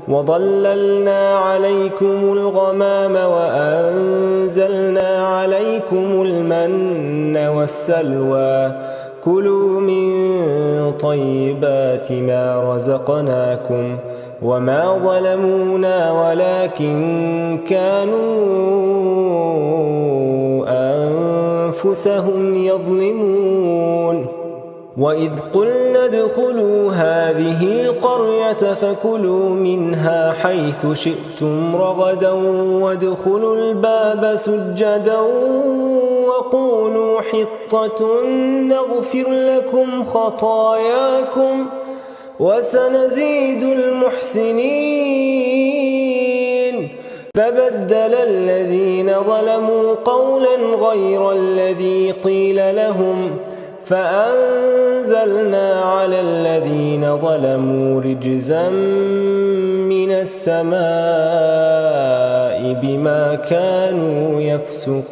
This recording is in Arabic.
وظللنا عليكم الغمام وأنزلنا عليكم المن والسلوى كلوا من طيبات ما رزقناكم وما ظلمونا ولكن كانوا أنفسهم يظلمون وإذ قلنا ادخلوا هذه القرية فكلوا منها حيث شئتم رغدا وادخلوا الباب سجدا وقولوا حطة نغفر لكم خطاياكم وسنزيد المحسنين فبدل الذين ظلموا قولا غير الذي قيل لهم فأنزلنا على الذين ظلموا رجزا من السماء بما كانوا يفسقون.